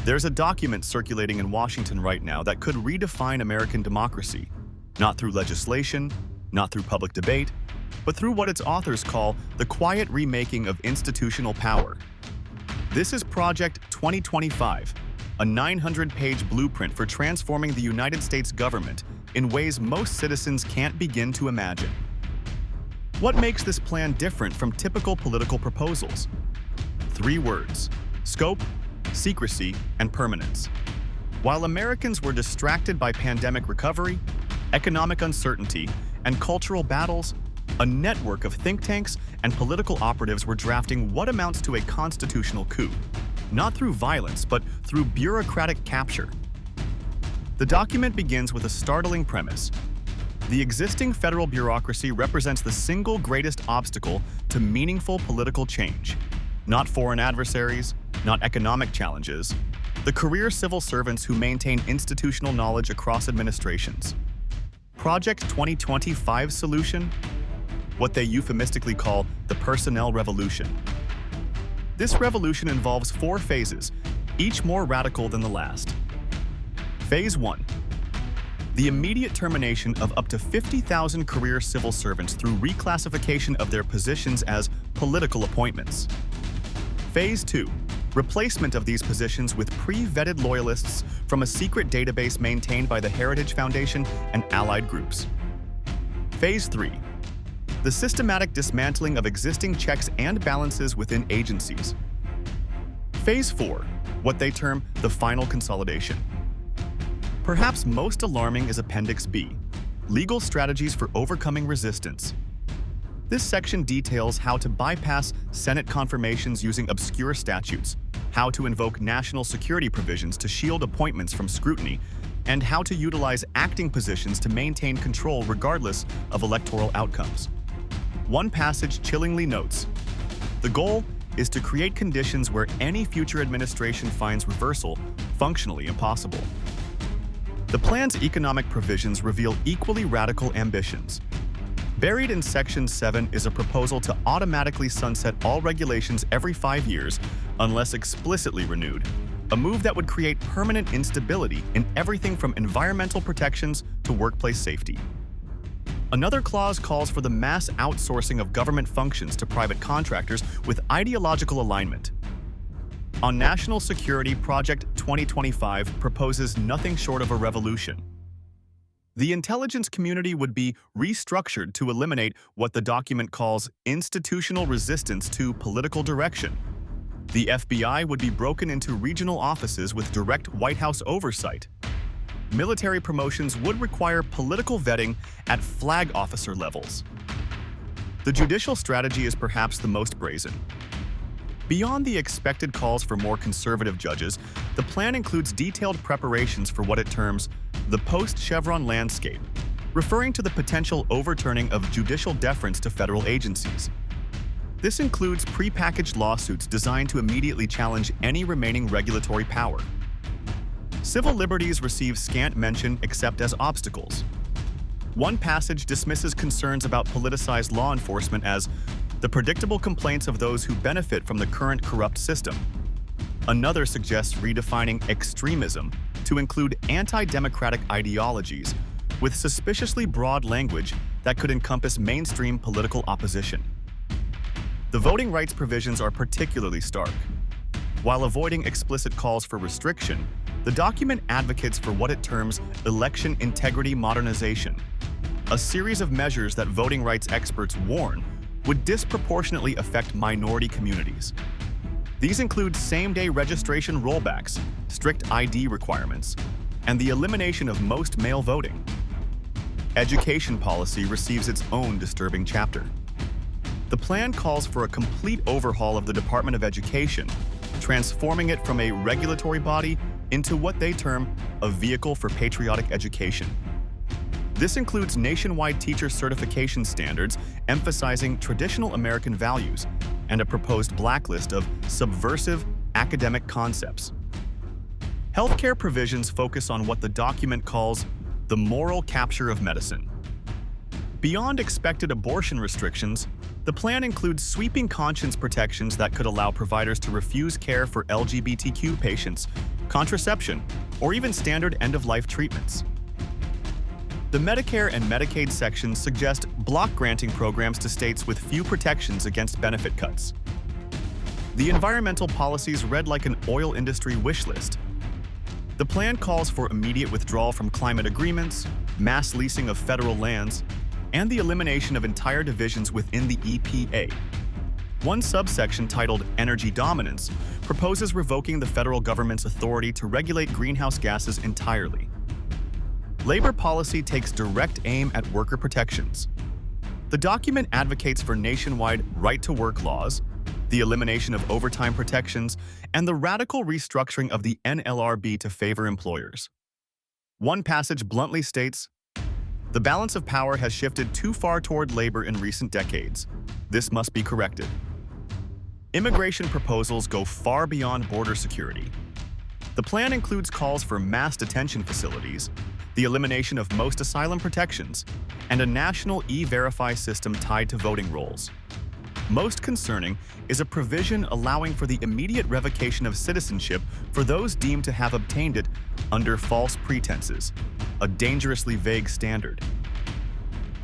There's a document circulating in Washington right now that could redefine American democracy, not through legislation, not through public debate, but through what its authors call the quiet remaking of institutional power. This is Project 2025, a 900-page blueprint for transforming the United States government in ways most citizens can't begin to imagine. What makes this plan different from typical political proposals? 3 words: scope, secrecy, and permanence. While Americans were distracted by pandemic recovery, economic uncertainty, and cultural battles, a network of think tanks and political operatives were drafting what amounts to a constitutional coup, not through violence, but through bureaucratic capture. The document begins with a startling premise. The existing federal bureaucracy represents the single greatest obstacle to meaningful political change. Not foreign adversaries, not economic challenges, the career civil servants who maintain institutional knowledge across administrations. Project 2025's solution? What they euphemistically call the personnel revolution. This revolution involves 4 phases, each more radical than the last. Phase 1. The immediate termination of up to 50,000 career civil servants through reclassification of their positions as political appointments. Phase 2. Replacement of these positions with pre-vetted loyalists from a secret database maintained by the Heritage Foundation and allied groups. Phase 3. The systematic dismantling of existing checks and balances within agencies. Phase 4. What they term the final consolidation. Perhaps most alarming is Appendix B, Legal Strategies for Overcoming Resistance. This section details how to bypass Senate confirmations using obscure statutes, how to invoke national security provisions to shield appointments from scrutiny, and how to utilize acting positions to maintain control regardless of electoral outcomes. One passage chillingly notes, the goal is to create conditions where any future administration finds reversal functionally impossible. The plan's economic provisions reveal equally radical ambitions. Buried in Section 7 is a proposal to automatically sunset all regulations every 5 years unless explicitly renewed, a move that would create permanent instability in everything from environmental protections to workplace safety. Another clause calls for the mass outsourcing of government functions to private contractors with ideological alignment. On national security, Project 2025 proposes nothing short of a revolution. The intelligence community would be restructured to eliminate what the document calls institutional resistance to political direction. The FBI would be broken into regional offices with direct White House oversight. Military promotions would require political vetting at flag officer levels. The judicial strategy is perhaps the most brazen. Beyond the expected calls for more conservative judges, the plan includes detailed preparations for what it terms the post-Chevron landscape, referring to the potential overturning of judicial deference to federal agencies. This includes prepackaged lawsuits designed to immediately challenge any remaining regulatory power. Civil liberties receive scant mention except as obstacles. One passage dismisses concerns about politicized law enforcement as the predictable complaints of those who benefit from the current corrupt system. Another suggests redefining extremism to include anti-democratic ideologies with suspiciously broad language that could encompass mainstream political opposition. The voting rights provisions are particularly stark. While avoiding explicit calls for restriction, the document advocates for what it terms election integrity modernization, a series of measures that voting rights experts warn would disproportionately affect minority communities. These include same-day registration rollbacks, strict ID requirements, and the elimination of most mail voting. Education policy receives its own disturbing chapter. The plan calls for a complete overhaul of the Department of Education, transforming it from a regulatory body into what they term a vehicle for patriotic education. This includes nationwide teacher certification standards emphasizing traditional American values and a proposed blacklist of subversive academic concepts. Healthcare provisions focus on what the document calls the moral capture of medicine. Beyond expected abortion restrictions, the plan includes sweeping conscience protections that could allow providers to refuse care for LGBTQ patients contraception, or even standard end-of-life treatments. The Medicare and Medicaid sections suggest block granting programs to states with few protections against benefit cuts. The environmental policies read like an oil industry wish list. The plan calls for immediate withdrawal from climate agreements, mass leasing of federal lands, and the elimination of entire divisions within the EPA. One subsection titled Energy Dominance proposes revoking the federal government's authority to regulate greenhouse gases entirely. Labor policy takes direct aim at worker protections. The document advocates for nationwide right-to-work laws, the elimination of overtime protections, and the radical restructuring of the NLRB to favor employers. One passage bluntly states, "The balance of power has shifted too far toward labor in recent decades. This must be corrected." Immigration proposals go far beyond border security. The plan includes calls for mass detention facilities, the elimination of most asylum protections, and a national e-verify system tied to voting rolls. Most concerning is a provision allowing for the immediate revocation of citizenship for those deemed to have obtained it under false pretenses, a dangerously vague standard.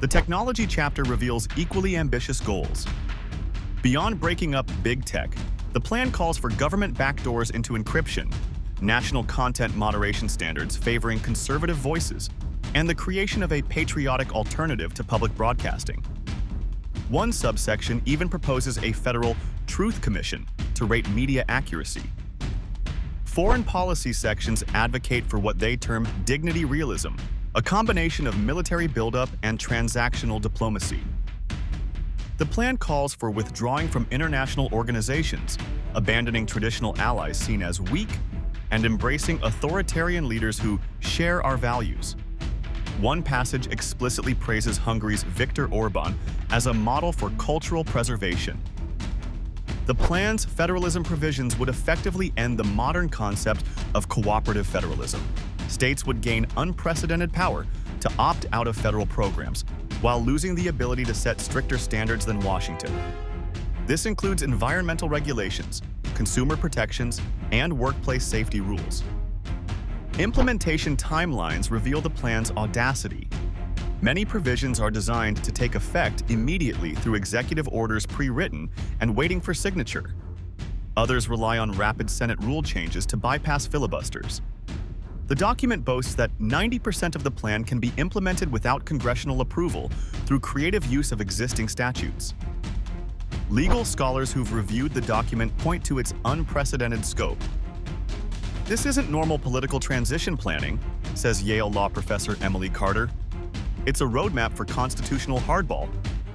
The technology chapter reveals equally ambitious goals. Beyond breaking up big tech, the plan calls for government backdoors into encryption, national content moderation standards favoring conservative voices, and the creation of a patriotic alternative to public broadcasting. One subsection even proposes a federal truth commission to rate media accuracy. Foreign policy sections advocate for what they term dignity realism, a combination of military buildup and transactional diplomacy. The plan calls for withdrawing from international organizations, abandoning traditional allies seen as weak, and embracing authoritarian leaders who share our values. One passage explicitly praises Hungary's Viktor Orban as a model for cultural preservation. The plan's federalism provisions would effectively end the modern concept of cooperative federalism. States would gain unprecedented power to opt out of federal programs, while losing the ability to set stricter standards than Washington. This includes environmental regulations, consumer protections, and workplace safety rules. Implementation timelines reveal the plan's audacity. Many provisions are designed to take effect immediately through executive orders pre-written and waiting for signature. Others rely on rapid Senate rule changes to bypass filibusters. The document boasts that 90% of the plan can be implemented without congressional approval through creative use of existing statutes. Legal scholars who've reviewed the document point to its unprecedented scope. "This isn't normal political transition planning," says Yale law professor Emily Carter. "It's a roadmap for constitutional hardball,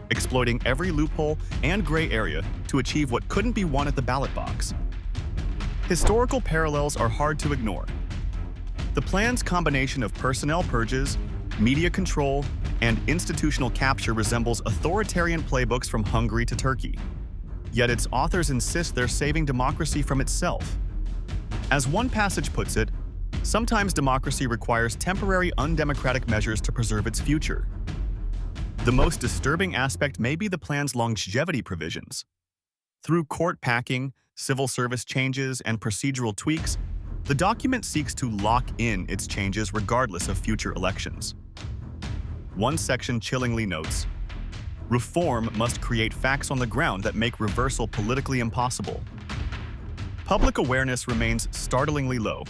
exploiting every loophole and gray area to achieve what couldn't be won at the ballot box." Historical parallels are hard to ignore. The plan's combination of personnel purges, media control, and institutional capture resembles authoritarian playbooks from Hungary to Turkey. Yet its authors insist they're saving democracy from itself. As one passage puts it, sometimes democracy requires temporary undemocratic measures to preserve its future. The most disturbing aspect may be the plan's longevity provisions. Through court packing, civil service changes, and procedural tweaks, the document seeks to lock in its changes regardless of future elections. One section chillingly notes, "Reform must create facts on the ground that make reversal politically impossible." Public awareness remains startlingly low.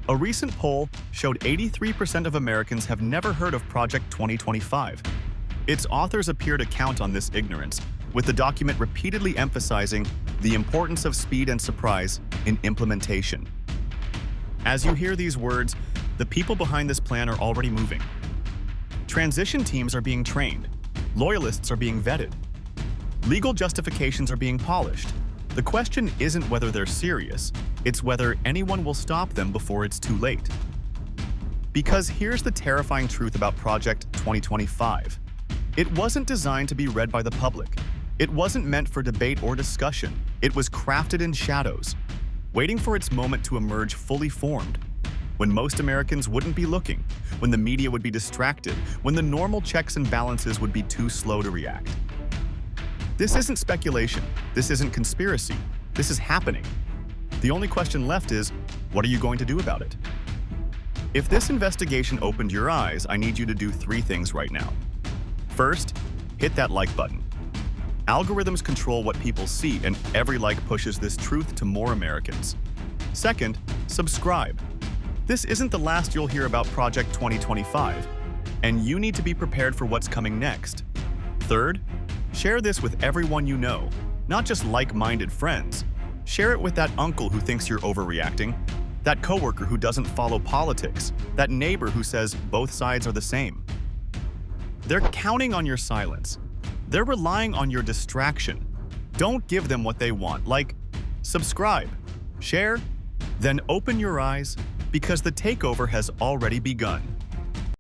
A recent poll showed 83% of Americans have never heard of Project 2025. Its authors appear to count on this ignorance, with the document repeatedly emphasizing the importance of speed and surprise in implementation. As you hear these words, the people behind this plan are already moving. Transition teams are being trained. Loyalists are being vetted. Legal justifications are being polished. The question isn't whether they're serious, it's whether anyone will stop them before it's too late. Because here's the terrifying truth about Project 2025. It wasn't designed to be read by the public. It wasn't meant for debate or discussion. It was crafted in shadows, waiting for its moment to emerge fully formed. When most Americans wouldn't be looking, when the media would be distracted, when the normal checks and balances would be too slow to react. This isn't speculation. This isn't conspiracy. This is happening. The only question left is, what are you going to do about it? If this investigation opened your eyes, I need you to do 3 things right now. First, hit that like button. Algorithms control what people see, and every like pushes this truth to more Americans. Second, subscribe. This isn't the last you'll hear about Project 2025, and you need to be prepared for what's coming next. Third, share this with everyone you know, not just like-minded friends. Share it with that uncle who thinks you're overreacting, that coworker who doesn't follow politics, that neighbor who says both sides are the same. They're counting on your silence. They're relying on your distraction. Don't give them what they want, like subscribe, share, then open your eyes, because the takeover has already begun.